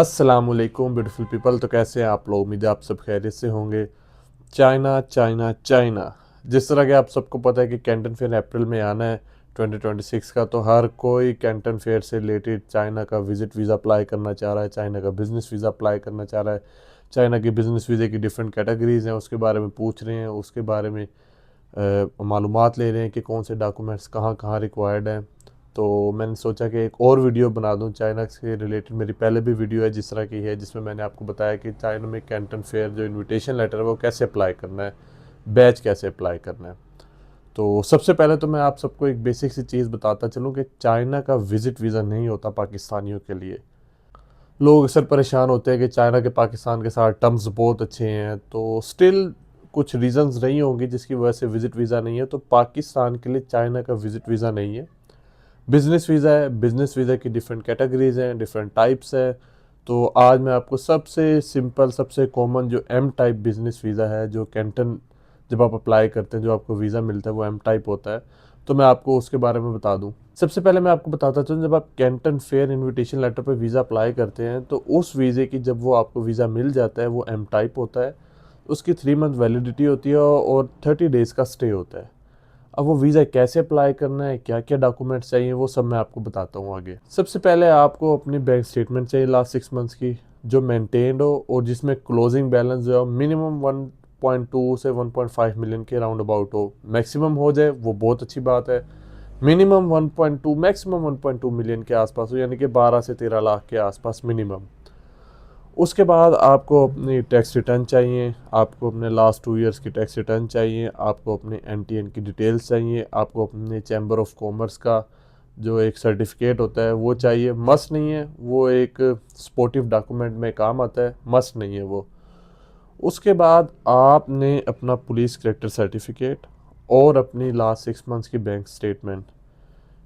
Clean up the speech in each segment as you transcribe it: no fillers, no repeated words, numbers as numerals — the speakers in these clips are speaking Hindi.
अस्सलामुअलैकुम ब्यूटीफुल पीपल। तो कैसे हैं आप लोग? उम्मीद है आप सब खैरियत से होंगे। चाइना चाइना चाइना, जिस तरह के आप सबको पता है कि कैंटन फेयर अप्रैल में आना है 2026 का, तो हर कोई कैंटन फेयर से रिलेटेड चाइना का विज़िट वीज़ा अप्लाई करना चाह रहा है, चाइना का बिज़नेस वीज़ा अप्लाई करना चाह रहा है। चाइना की बिज़नेस वीज़े की डिफरेंट कैटेगरीज़ हैं, उसके बारे में पूछ रहे हैं, उसके बारे में मालूमात ले रहे हैं कि कौन से डॉक्यूमेंट्स कहाँ कहाँ रिक्वायर्ड हैं। तो मैंने सोचा कि एक और वीडियो बना दूं चाइना से रिलेटेड। मेरी पहले भी वीडियो है जिस तरह की है, जिसमें मैंने आपको बताया कि चाइना में कैंटन फेयर जो इनविटेशन लेटर है वो कैसे अप्लाई करना है, बैच कैसे अप्लाई करना है। तो सबसे पहले तो मैं आप सबको एक बेसिक सी चीज़ बताता चलूँ कि चाइना का विज़िट वीज़ा नहीं होता पाकिस्तानियों के लिए। लोग अक्सर परेशान होते हैं कि चाइना के पाकिस्तान के साथ टर्म्स बहुत अच्छे हैं, तो स्टिल कुछ रीज़न्स रही होंगी जिसकी वजह से विज़िट वीज़ा नहीं है। तो पाकिस्तान के लिए चाइना का विज़िट वीज़ा नहीं है, बिज़नेस वीज़ा है। बिज़नेस वीज़ा की डिफरेंट कैटेगरीज़ हैं, डिफरेंट टाइप्स है। तो आज मैं आपको सबसे सिंपल, सबसे कॉमन जो एम टाइप बिज़नेस वीज़ा है, जो कैंटन जब आप अप्लाई करते हैं जो आपको वीज़ा मिलता है वो एम टाइप होता है, तो मैं आपको उसके बारे में बता दूं। सबसे पहले मैं आपको बताता चलूँ, जब आप कैंटन फेयर इनविटेशन लेटर पर वीज़ा अप्लाई करते हैं तो उस वीज़े की जब वो आपको वीज़ा मिल जाता है वो एम टाइप होता है। उसकी 3 मंथ वैलिडिटी होती है और 30 डेज़ का स्टे होता है। अब वो वीज़ा कैसे अप्लाई करना है, क्या क्या डॉक्यूमेंट्स चाहिए, वो सब मैं आपको बताता हूँ आगे। सबसे पहले आपको अपनी बैंक स्टेटमेंट चाहिए लास्ट 6 मंथ्स की, जो मेंटेन्ड हो और जिसमें क्लोजिंग बैलेंस जो है मिनिमम 1.2 से 1.5 मिलियन के राउंड अबाउट हो। मैक्सिमम हो जाए वो बहुत अच्छी बात है। मिनिमम 1.2 मैक्सिमम 1.2 मिलियन के आसपास हो, यानी कि 12 से 13 लाख के आसपास मिनिमम। उसके बाद आपको अपनी टैक्स रिटर्न चाहिए, आपको अपने लास्ट 2 इयर्स की टैक्स रिटर्न चाहिए, आपको अपने एनटीएन की डिटेल्स चाहिए, आपको अपने चैम्बर ऑफ कॉमर्स का जो एक सर्टिफिकेट होता है वो चाहिए। मस्ट नहीं है, वो एक सपोर्टिव डॉक्यूमेंट में काम आता है, मस्ट नहीं है वो। उसके बाद आपने अपना पुलिस करेक्टर सर्टिफिकेट और अपनी लास्ट 6 मंथ्स की बैंक स्टेटमेंट,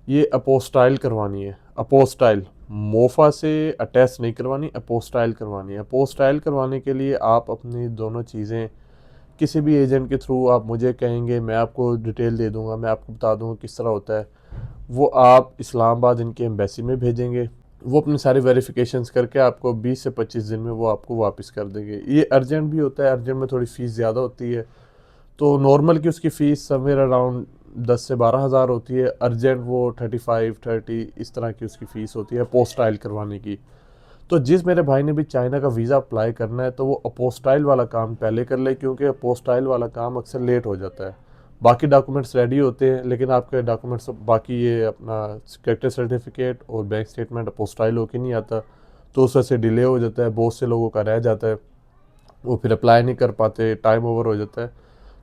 ये अपोस्टाइल करवानी है। अपोस्टाइल, मोफा से अटैच नहीं करवानी, अपोस्टाइल करवानी है। अपोस्टाइल करवाने के लिए आप अपनी दोनों चीज़ें किसी भी एजेंट के थ्रू आप मुझे कहेंगे, मैं आपको डिटेल दे दूंगा, मैं आपको बता दूंगा किस तरह होता है। वो आप इस्लामाबाद इनकी एम्बेसी में भेजेंगे, वो अपनी सारी वेरिफिकेशंस करके आपको 20 से 25 दिन में वो आपको वापस कर देंगे। ये अर्जेंट भी होता है, अर्जेंट में थोड़ी फ़ीस ज़्यादा होती है। तो नॉर्मल की उसकी फ़ीस समवेयर अराउंड 10 से 12 हज़ार होती है, अर्जेंट वो 35-30 इस तरह की उसकी फ़ीस होती है पोस्टाइल करवाने की। तो जिस मेरे भाई ने भी चाइना का वीज़ा अप्लाई करना है तो वो अपोस्टाइल वाला काम पहले कर ले, क्योंकि अपोस्टाइल वाला काम अक्सर लेट हो जाता है। बाकी डॉक्यूमेंट्स रेडी होते हैं लेकिन आपके डॉक्यूमेंट्स बाकी, ये अपना कैरेक्टर सर्टिफिकेट और बैंक स्टेटमेंट अपोस्टाइल होके नहीं आता, तो उस वजह से डिले हो जाता है, बहुत से लोगों का रह जाता है, वो फिर अप्लाई नहीं कर पाते, टाइम ओवर हो जाता है।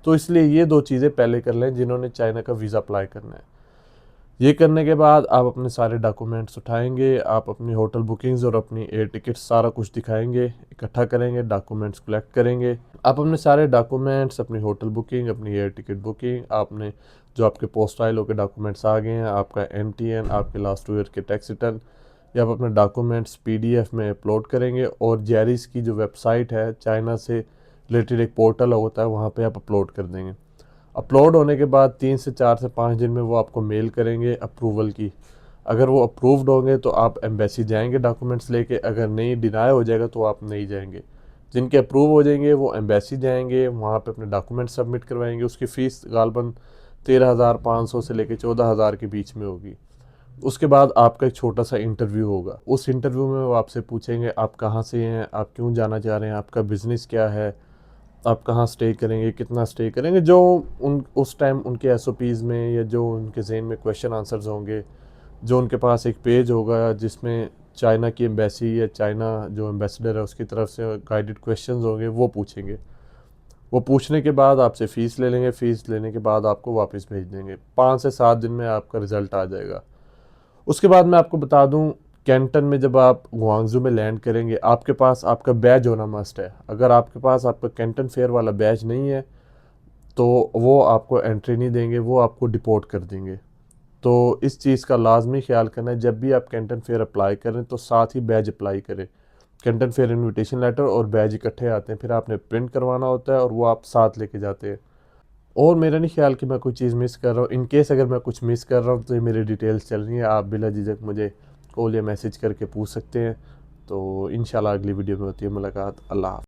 तो इसलिए ये दो चीज़ें पहले कर लें जिन्होंने चाइना का वीज़ा अप्लाई करना है। ये करने के बाद आप अपने सारे डॉक्यूमेंट्स उठाएंगे, आप अपनी होटल बुकिंग्स और अपनी एयर टिकट सारा कुछ दिखाएंगे, इकट्ठा करेंगे, डॉक्यूमेंट्स कलेक्ट करेंगे। आप अपने सारे डॉक्यूमेंट्स, अपनी होटल बुकिंग, अपनी एयर टिकट बुकिंग, आपने जो आपके पोस्टाइल होकर डॉक्यूमेंट्स आ गए हैं, आपका एनटीएन, आपके लास्ट 2 ईयर के टैक्स रिटर्न, ये आप अपने डॉक्यूमेंट्स पीडीएफ में अपलोड करेंगे और जेरिस की जो वेबसाइट है, चाइना से रिलेटेड एक पोर्टल होता है, वहाँ पे आप अपलोड कर देंगे। अपलोड होने के बाद 3 से 4 से 5 दिन में वो आपको मेल करेंगे अप्रूवल की। अगर वो अप्रूव्ड होंगे तो आप एम्बेसी जाएंगे डॉक्यूमेंट्स लेके, अगर नहीं डिनाई हो जाएगा तो आप नहीं जाएंगे। जिनके अप्रूव हो जाएंगे वो एम्बेसी जाएंगे, वहाँ पे अपने डॉक्यूमेंट सबमिट करवाएंगे। उसकी फ़ीस गालबन 13,500 से लेकर 14,000 के बीच में होगी। उसके बाद आपका एक छोटा सा इंटरव्यू होगा। उस इंटरव्यू में वो आपसे पूछेंगे आप कहाँ से हैं, आप क्यों जाना चाह रहे हैं, आपका बिज़नेस क्या है, आप कहाँ स्टे करेंगे, कितना स्टे करेंगे, जो उन उस टाइम उनके एसओपीज़ में या जो उनके जहन में क्वेश्चन आंसर्स होंगे। जो उनके पास एक पेज होगा जिसमें चाइना की एम्बेसी या चाइना जो एम्बेसडर है उसकी तरफ से गाइडेड क्वेश्चंस होंगे, वो पूछेंगे। वो पूछने के बाद आपसे फ़ीस ले लेंगे, फ़ीस लेने के बाद आपको वापस भेज देंगे। 5 से 7 दिन में आपका रिज़ल्ट आ जाएगा। उसके बाद मैं आपको बता दूं, कैंटन में जब आप गुआंगजू में लैंड करेंगे आपके पास आपका बैज होना मस्ट है। अगर आपके पास आपका कैंटन फेयर वाला बैज नहीं है तो वो आपको एंट्री नहीं देंगे, वो आपको डिपोर्ट कर देंगे। तो इस चीज़ का लाजमी ख्याल करना है, जब भी आप कैंटन फेयर अप्लाई करें तो साथ ही बैज अप्लाई करें। कैंटन फेयर इनविटेशन लेटर और बैज इकट्ठे आते हैं, फिर आपने प्रिंट करवाना होता है और वो आप साथ लेके जाते हैं। और मेरा नहीं ख्याल कि मैं कोई चीज़ मिस कर रहा हूँ। इन केस अगर मैं कुछ मिस कर रहा हूँ तो ये मेरी डिटेल्स चल रही हैं, आप बिला झिझक मुझे कॉल या मैसेज करके पूछ सकते हैं। तो इंशाल्लाह अगली वीडियो में होती है मुलाकात। अल्लाह हाफ़िज़।